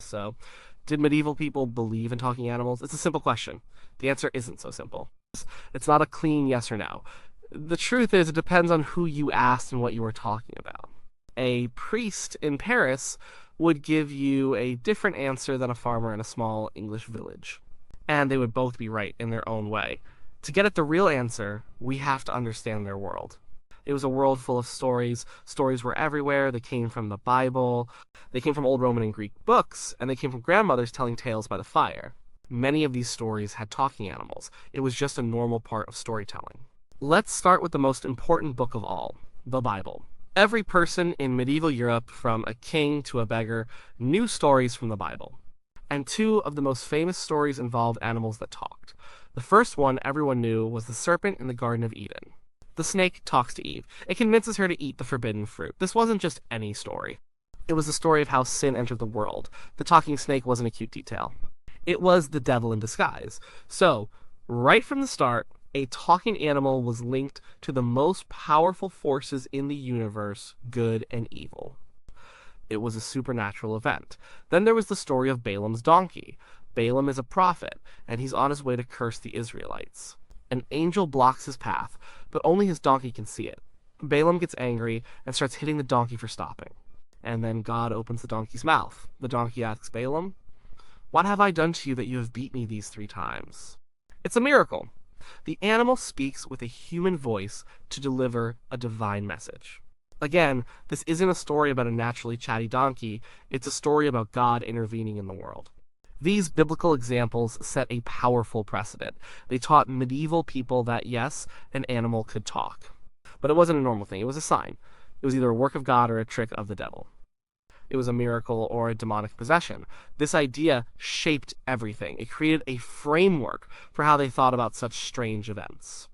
So, did medieval people believe in talking animals? It's a simple question. The answer isn't so simple. It's not a clean yes or no. The truth is, it depends on who you asked and what you were talking about. A priest in Paris would give you a different answer than a farmer in a small English village. And they would both be right in their own way. To get at the real answer, we have to understand their world. It was a world full of stories. Stories were everywhere. They came from the Bible, they came from old Roman and Greek books, and they came from grandmothers telling tales by the fire. Many of these stories had talking animals. It was just a normal part of storytelling. Let's start with the most important book of all, the Bible. Every person in medieval Europe, from a king to a beggar, knew stories from the Bible. And two of the most famous stories involved animals that talked. The first one everyone knew was the serpent in the Garden of Eden. The snake talks to Eve. It convinces her to eat the forbidden fruit. This wasn't just any story. It was the story of how sin entered the world. The talking snake wasn't a cute detail. It was the devil in disguise. So, right from the start, a talking animal was linked to the most powerful forces in the universe, good and evil. It was a supernatural event. Then there was the story of Balaam's donkey. Balaam is a prophet, and he's on his way to curse the Israelites. An angel blocks his path, but only his donkey can see it. Balaam gets angry and starts hitting the donkey for stopping. And then God opens the donkey's mouth. The donkey asks Balaam, "What have I done to you that you have beat me these 3 times?" It's a miracle. The animal speaks with a human voice to deliver a divine message. Again, this isn't a story about a naturally chatty donkey, it's a story about God intervening in the world. These biblical examples set a powerful precedent. They taught medieval people that, yes, an animal could talk. But it wasn't a normal thing, it was a sign. It was either a work of God or a trick of the devil. It was a miracle or a demonic possession. This idea shaped everything. It created a framework for how they thought about such strange events.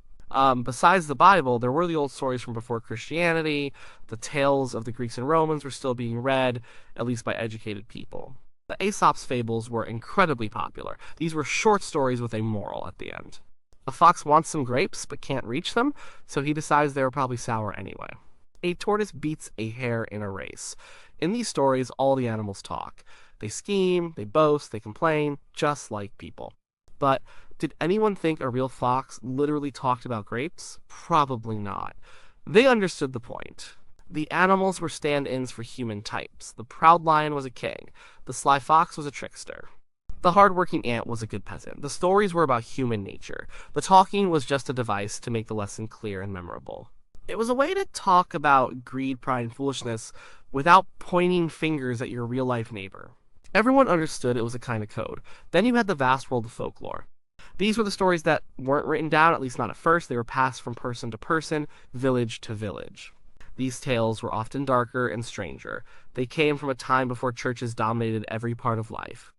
Besides the Bible, there were the old stories from before Christianity. The tales of the Greeks and Romans were still being read, at least by educated people. The Aesop's fables were incredibly popular. These were short stories with a moral at the end. A fox wants some grapes but can't reach them, so he decides they were probably sour anyway. A tortoise beats a hare in a race. In these stories, all the animals talk. They scheme, they boast, they complain, just like people. But did anyone think a real fox literally talked about grapes? Probably not. They understood the point. The animals were stand-ins for human types. The proud lion was a king. The sly fox was a trickster. The hard-working ant was a good peasant. The stories were about human nature. The talking was just a device to make the lesson clear and memorable. It was a way to talk about greed, pride, and foolishness without pointing fingers at your real-life neighbor. Everyone understood it was a kind of code. Then you had the vast world of folklore. These were the stories that weren't written down, at least not at first. They were passed from person to person, village to village. These tales were often darker and stranger. They came from a time before churches dominated every part of life.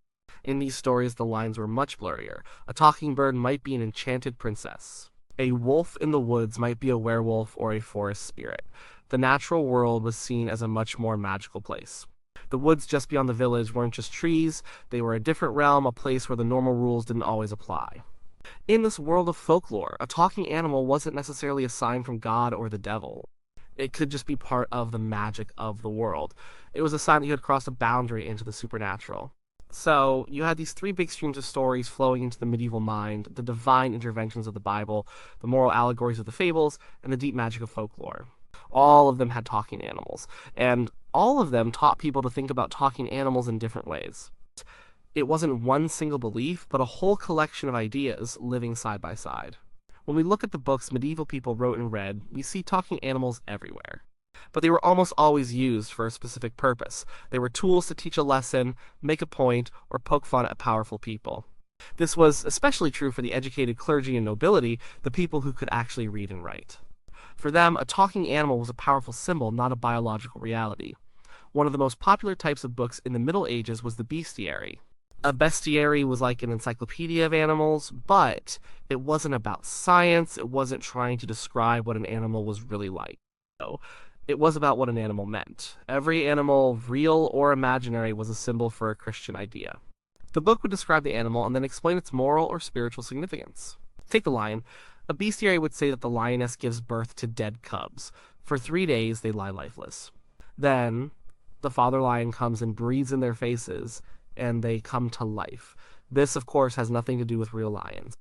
In these stories, the lines were much blurrier. A talking bird might be an enchanted princess. A wolf in the woods might be a werewolf or a forest spirit. The natural world was seen as a much more magical place. The woods just beyond the village weren't just trees, they were a different realm, a place where the normal rules didn't always apply. In this world of folklore, a talking animal wasn't necessarily a sign from God or the devil. It could just be part of the magic of the world. It was a sign that you had crossed a boundary into the supernatural. So, you had these 3 big streams of stories flowing into the medieval mind: the divine interventions of the Bible, the moral allegories of the fables, and the deep magic of folklore. All of them had talking animals, and all of them taught people to think about talking animals in different ways. It wasn't one single belief, but a whole collection of ideas living side by side. When we look at the books medieval people wrote and read, we see talking animals everywhere. But they were almost always used for a specific purpose. They were tools to teach a lesson, make a point, or poke fun at powerful people. This was especially true for the educated clergy and nobility, the people who could actually read and write. For them, a talking animal was a powerful symbol, not a biological reality. One of the most popular types of books in the Middle Ages was the bestiary. A bestiary was like an encyclopedia of animals, but it wasn't about science, it wasn't trying to describe what an animal was really like. No, it was about what an animal meant. Every animal, real or imaginary, was a symbol for a Christian idea. The book would describe the animal and then explain its moral or spiritual significance. Take the lion. A bestiary would say that the lioness gives birth to dead cubs. For 3 days, they lie lifeless. Then, the father lion comes and breathes in their faces, and they come to life. This, of course, has nothing to do with real lions.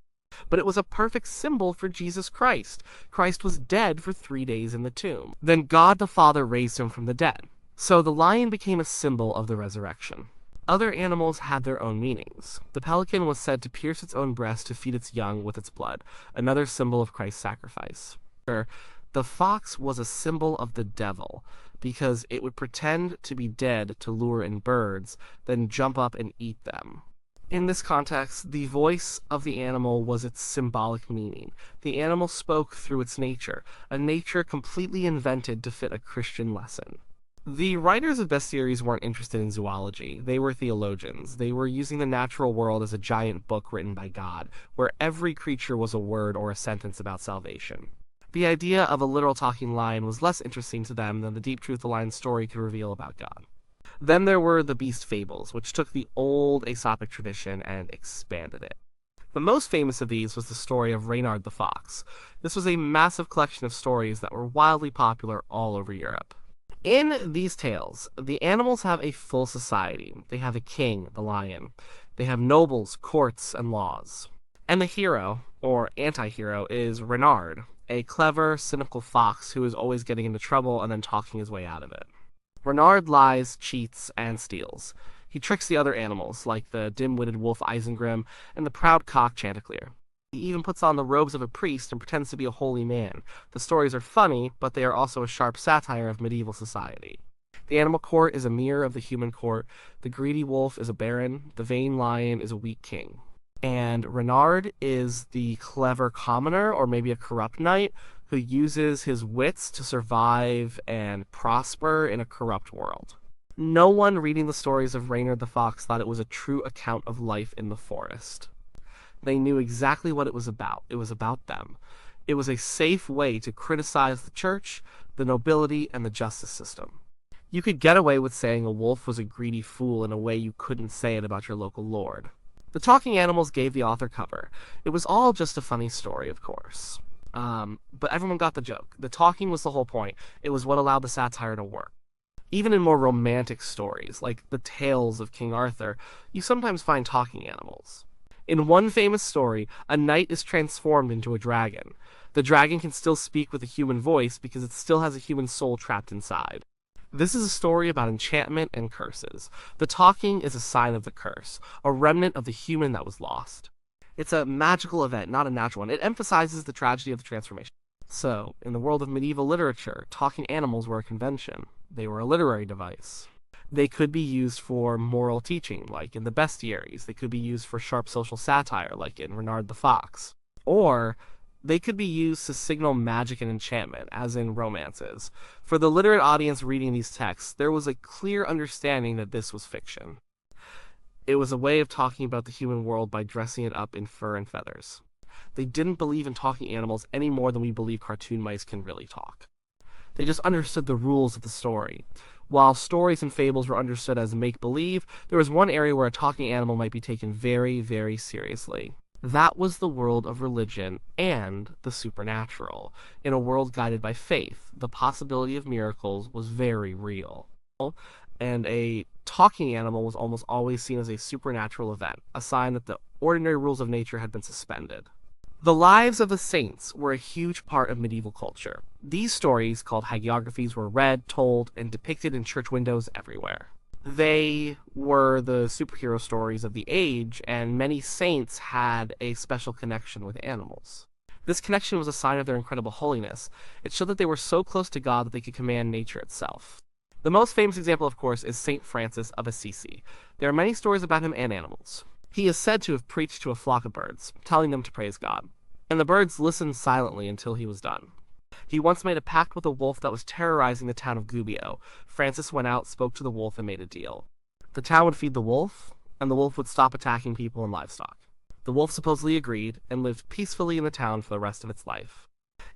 But it was a perfect symbol for Jesus Christ. Christ was dead for 3 days in the tomb. Then God the Father raised him from the dead. So the lion became a symbol of the resurrection. Other animals had their own meanings. The pelican was said to pierce its own breast to feed its young with its blood, another symbol of Christ's sacrifice. The fox was a symbol of the devil, because it would pretend to be dead to lure in birds, then jump up and eat them. In this context, the voice of the animal was its symbolic meaning. The animal spoke through its nature, a nature completely invented to fit a Christian lesson. The writers of bestiaries weren't interested in zoology. They were theologians. They were using the natural world as a giant book written by God, where every creature was a word or a sentence about salvation. The idea of a literal talking lion was less interesting to them than the deep truth the lion's story could reveal about God. Then there were the beast fables, which took the old Aesopic tradition and expanded it. The most famous of these was the story of Reynard the Fox. This was a massive collection of stories that were wildly popular all over Europe. In these tales, the animals have a full society. They have a king, the lion. They have nobles, courts, and laws. And the hero, or anti-hero, is Reynard, a clever, cynical fox who is always getting into trouble and then talking his way out of it. Reynard lies, cheats, and steals. He tricks the other animals, like the dim-witted wolf Isengrim and the proud cock Chanticleer. He even puts on the robes of a priest and pretends to be a holy man. The stories are funny, but they are also a sharp satire of medieval society. The animal court is a mirror of the human court. The greedy wolf is a baron. The vain lion is a weak king. And Reynard is the clever commoner, or maybe a corrupt knight, who uses his wits to survive and prosper in a corrupt world. No one reading the stories of Reynard the Fox thought it was a true account of life in the forest. They knew exactly what it was about. It was about them. It was a safe way to criticize the church, the nobility, and the justice system. You could get away with saying a wolf was a greedy fool in a way you couldn't say it about your local lord. The talking animals gave the author cover. It was all just a funny story, of course. But everyone got the joke. The talking was the whole point. It was what allowed the satire to work. Even in more romantic stories, like the tales of King Arthur, you sometimes find talking animals. In one famous story, a knight is transformed into a dragon. The dragon can still speak with a human voice because it still has a human soul trapped inside. This is a story about enchantment and curses. The talking is a sign of the curse, a remnant of the human that was lost. It's a magical event, not a natural one. It emphasizes the tragedy of the transformation. So, in the world of medieval literature, talking animals were a convention. They were a literary device. They could be used for moral teaching, like in the bestiaries. They could be used for sharp social satire, like in Reynard the Fox. Or they could be used to signal magic and enchantment, as in romances. For the literate audience reading these texts, there was a clear understanding that this was fiction. It was a way of talking about the human world by dressing it up in fur and feathers. They didn't believe in talking animals any more than we believe cartoon mice can really talk. They just understood the rules of the story. While stories and fables were understood as make-believe, there was one area where a talking animal might be taken very, very seriously. That was the world of religion and the supernatural. In a world guided by faith, the possibility of miracles was very real. And a talking animal was almost always seen as a supernatural event, a sign that the ordinary rules of nature had been suspended. The lives of the saints were a huge part of medieval culture. These stories, called hagiographies, were read, told, and depicted in church windows everywhere. They were the superhero stories of the age, and many saints had a special connection with animals. This connection was a sign of their incredible holiness. It showed that they were so close to God that they could command nature itself. The most famous example, of course, is Saint Francis of Assisi. There are many stories about him and animals. He is said to have preached to a flock of birds, telling them to praise God. And the birds listened silently until he was done. He once made a pact with a wolf that was terrorizing the town of Gubbio. Francis went out, spoke to the wolf, and made a deal. The town would feed the wolf, and the wolf would stop attacking people and livestock. The wolf supposedly agreed, and lived peacefully in the town for the rest of its life.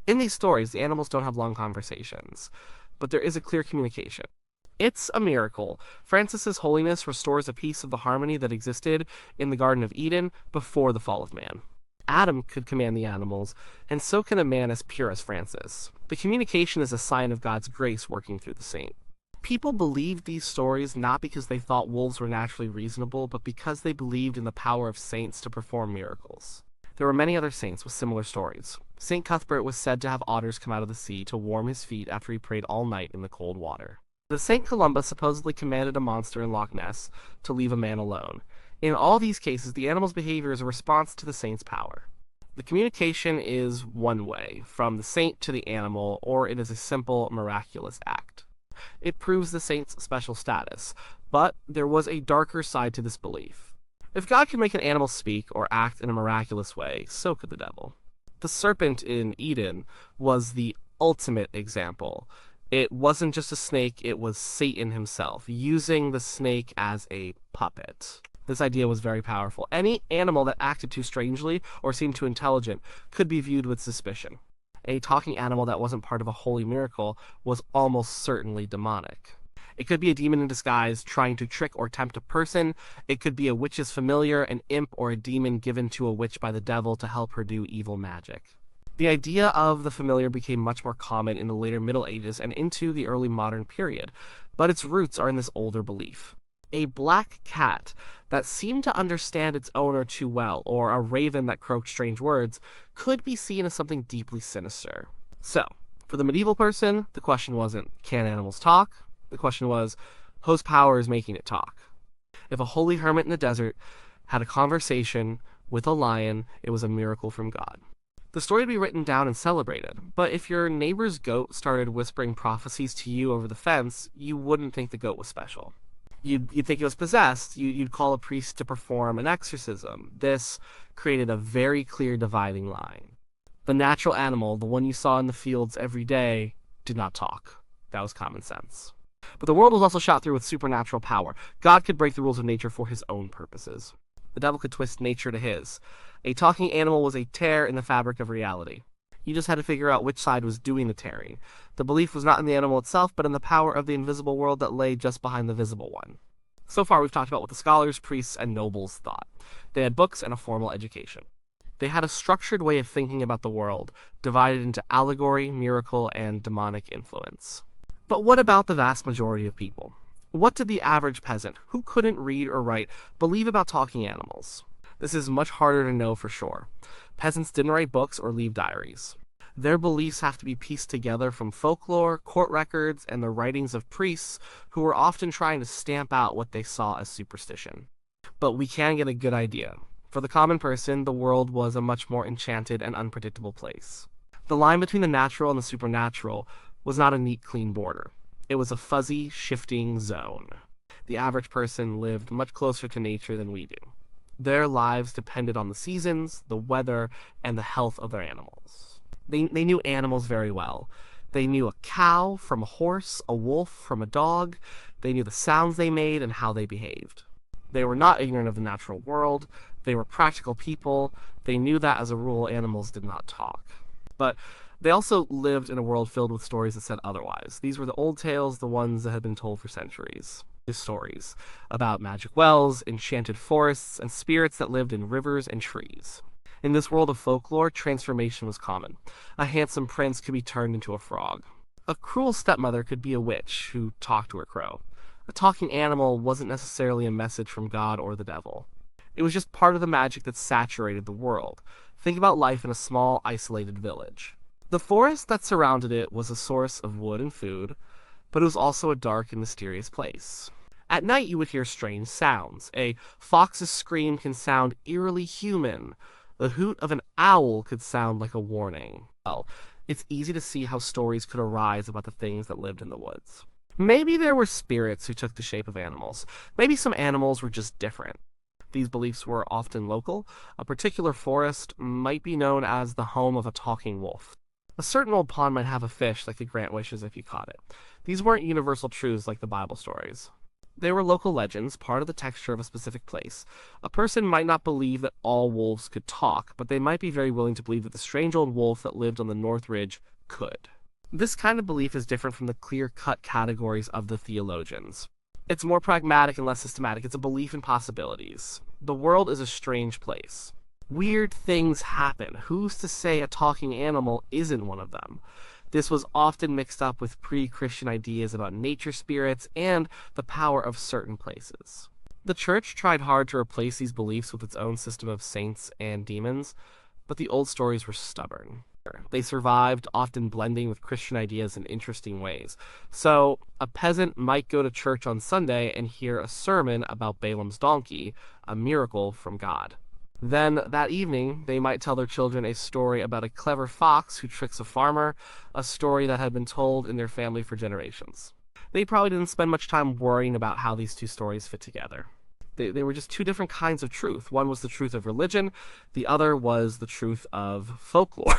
In these stories, the animals don't have long conversations, but there is a clear communication. It's a miracle. Francis's holiness restores a piece of the harmony that existed in the Garden of Eden before the fall of man. Adam could command the animals, and so can a man as pure as Francis. The communication is a sign of God's grace working through the saint. People believed these stories not because they thought wolves were naturally reasonable, but because they believed in the power of saints to perform miracles. There were many other saints with similar stories. Saint Cuthbert was said to have otters come out of the sea to warm his feet after he prayed all night in the cold water. The Saint Columba supposedly commanded a monster in Loch Ness to leave a man alone. In all these cases, the animal's behavior is a response to the saint's power. The communication is one way, from the saint to the animal, or it is a simple, miraculous act. It proves the saint's special status, but there was a darker side to this belief. If God could make an animal speak or act in a miraculous way, so could the devil. The serpent in Eden was the ultimate example. It wasn't just a snake, it was Satan himself, using the snake as a puppet. This idea was very powerful. Any animal that acted too strangely or seemed too intelligent could be viewed with suspicion. A talking animal that wasn't part of a holy miracle was almost certainly demonic. It could be a demon in disguise trying to trick or tempt a person. It could be a witch's familiar, an imp, or a demon given to a witch by the devil to help her do evil magic. The idea of the familiar became much more common in the later Middle Ages and into the early modern period, but its roots are in this older belief. A black cat that seemed to understand its owner too well, or a raven that croaked strange words, could be seen as something deeply sinister. So, for the medieval person, the question wasn't, can animals talk? The question was, whose power is making it talk? If a holy hermit in the desert had a conversation with a lion, it was a miracle from God. The story would be written down and celebrated, but if your neighbor's goat started whispering prophecies to you over the fence, you wouldn't think the goat was special. You'd think it was possessed. You'd call a priest to perform an exorcism. This created a very clear dividing line. The natural animal, the one you saw in the fields every day, did not talk. That was common sense. But the world was also shot through with supernatural power. God could break the rules of nature for his own purposes. The devil could twist nature to his. A talking animal was a tear in the fabric of reality. You just had to figure out which side was doing the tearing. The belief was not in the animal itself, but in the power of the invisible world that lay just behind the visible one. So far, we've talked about what the scholars, priests, and nobles thought. They had books and a formal education. They had a structured way of thinking about the world, divided into allegory, miracle, and demonic influence. But what about the vast majority of people? What did the average peasant, who couldn't read or write, believe about talking animals? This is much harder to know for sure. Peasants didn't write books or leave diaries. Their beliefs have to be pieced together from folklore, court records, and the writings of priests who were often trying to stamp out what they saw as superstition. But we can get a good idea. For the common person, the world was a much more enchanted and unpredictable place. The line between the natural and the supernatural was not a neat, clean border. It was a fuzzy, shifting zone. The average person lived much closer to nature than we do. Their lives depended on the seasons, the weather, and the health of their animals. They knew animals very well. They knew a cow from a horse, a wolf from a dog. They knew the sounds they made and how they behaved. They were not ignorant of the natural world. They were practical people. They knew that, as a rule, animals did not talk. But they also lived in a world filled with stories that said otherwise. These were the old tales, the ones that had been told for centuries. Stories about magic wells, enchanted forests, and spirits that lived in rivers and trees. In this world of folklore, transformation was common. A handsome prince could be turned into a frog. A cruel stepmother could be a witch who talked to her crow. A talking animal wasn't necessarily a message from God or the devil. It was just part of the magic that saturated the world. Think about life in a small, isolated village. The forest that surrounded it was a source of wood and food, but it was also a dark and mysterious place. At night you would hear strange sounds. A fox's scream can sound eerily human. The hoot of an owl could sound like a warning. Well, it's easy to see how stories could arise about the things that lived in the woods. Maybe there were spirits who took the shape of animals. Maybe some animals were just different. These beliefs were often local. A particular forest might be known as the home of a talking wolf. A certain old pond might have a fish that could grant wishes if you caught it. These weren't universal truths like the Bible stories. They were local legends, part of the texture of a specific place. A person might not believe that all wolves could talk, but they might be very willing to believe that the strange old wolf that lived on the North Ridge could. This kind of belief is different from the clear-cut categories of the theologians. It's more pragmatic and less systematic. It's a belief in possibilities. The world is a strange place. Weird things happen. Who's to say a talking animal isn't one of them? This was often mixed up with pre-Christian ideas about nature spirits and the power of certain places. The church tried hard to replace these beliefs with its own system of saints and demons, but the old stories were stubborn. They survived, often blending with Christian ideas in interesting ways. So, a peasant might go to church on Sunday and hear a sermon about Balaam's donkey, a miracle from God. Then, that evening, they might tell their children a story about a clever fox who tricks a farmer, a story that had been told in their family for generations. They probably didn't spend much time worrying about how these two stories fit together. They were just two different kinds of truth. One was the truth of religion, the other was the truth of folklore.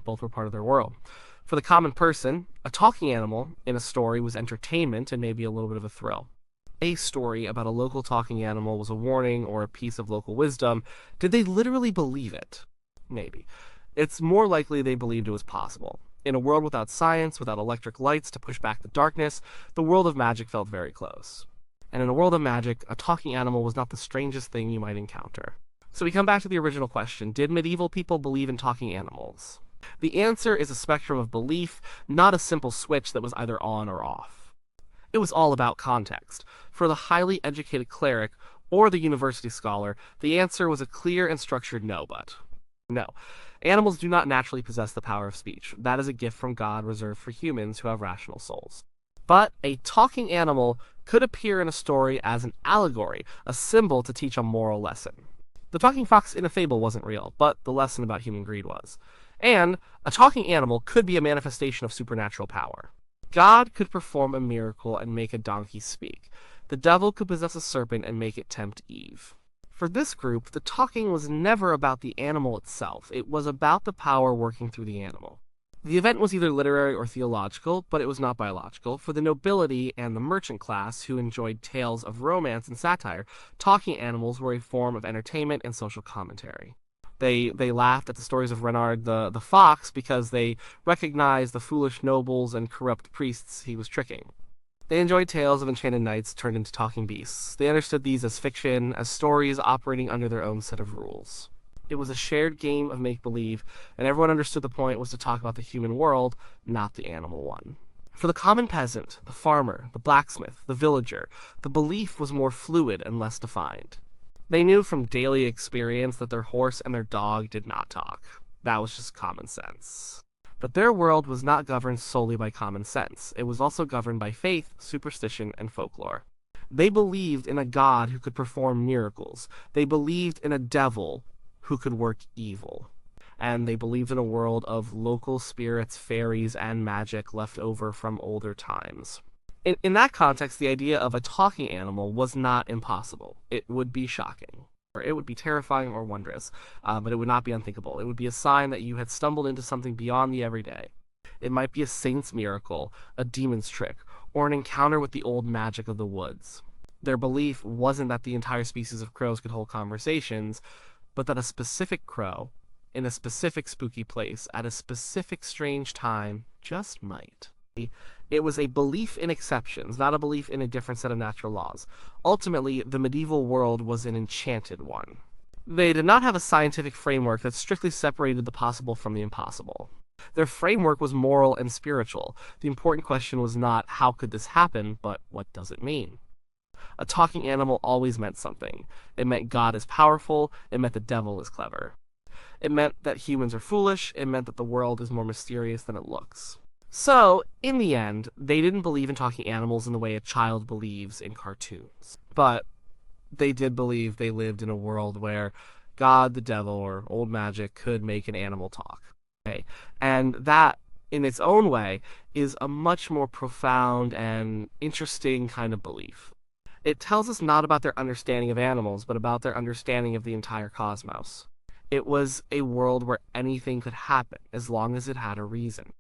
Both were part of their world. For the common person, a talking animal in a story was entertainment and maybe a little bit of a thrill. A story about a local talking animal was a warning or a piece of local wisdom. Did they literally believe it? Maybe. It's more likely they believed it was possible. In a world without science, without electric lights to push back the darkness, the world of magic felt very close. And in a world of magic, a talking animal was not the strangest thing you might encounter. So we come back to the original question, did medieval people believe in talking animals? The answer is a spectrum of belief, not a simple switch that was either on or off. It was all about context. For the highly educated cleric or the university scholar, the answer was a clear and structured no, but no. Animals do not naturally possess the power of speech. That is a gift from God reserved for humans who have rational souls. But a talking animal could appear in a story as an allegory, a symbol to teach a moral lesson. The talking fox in a fable wasn't real, but the lesson about human greed was. And a talking animal could be a manifestation of supernatural power. God could perform a miracle and make a donkey speak. The devil could possess a serpent and make it tempt Eve. For this group, the talking was never about the animal itself. It was about the power working through the animal. The event was either literary or theological, but it was not biological. For the nobility and the merchant class, who enjoyed tales of romance and satire, talking animals were a form of entertainment and social commentary. They laughed at the stories of Renard the fox because they recognized the foolish nobles and corrupt priests he was tricking. They enjoyed tales of enchanted knights turned into talking beasts. They understood these as fiction, as stories operating under their own set of rules. It was a shared game of make-believe, and everyone understood the point was to talk about the human world, not the animal one. For the common peasant, the farmer, the blacksmith, the villager, the belief was more fluid and less defined. They knew from daily experience that their horse and their dog did not talk. That was just common sense. But their world was not governed solely by common sense. It was also governed by faith, superstition, and folklore. They believed in a god who could perform miracles. They believed in a devil who could work evil. And they believed in a world of local spirits, fairies, and magic left over from older times. In that context, the idea of a talking animal was not impossible. It would be shocking. Or it would be terrifying or wondrous, but it would not be unthinkable. It would be a sign that you had stumbled into something beyond the everyday. It might be a saint's miracle, a demon's trick, or an encounter with the old magic of the woods. Their belief wasn't that the entire species of crows could hold conversations, but that a specific crow, in a specific spooky place, at a specific strange time, just might. It was a belief in exceptions, not a belief in a different set of natural laws. Ultimately, the medieval world was an enchanted one. They did not have a scientific framework that strictly separated the possible from the impossible. Their framework was moral and spiritual. The important question was not, how could this happen, but what does it mean? A talking animal always meant something. It meant God is powerful, it meant the devil is clever. It meant that humans are foolish, it meant that the world is more mysterious than it looks. So, in the end, they didn't believe in talking animals in the way a child believes in cartoons. But they did believe they lived in a world where God, the devil, or old magic could make an animal talk. Okay? And that, in its own way, is a much more profound and interesting kind of belief. It tells us not about their understanding of animals, but about their understanding of the entire cosmos. It was a world where anything could happen, as long as it had a reason.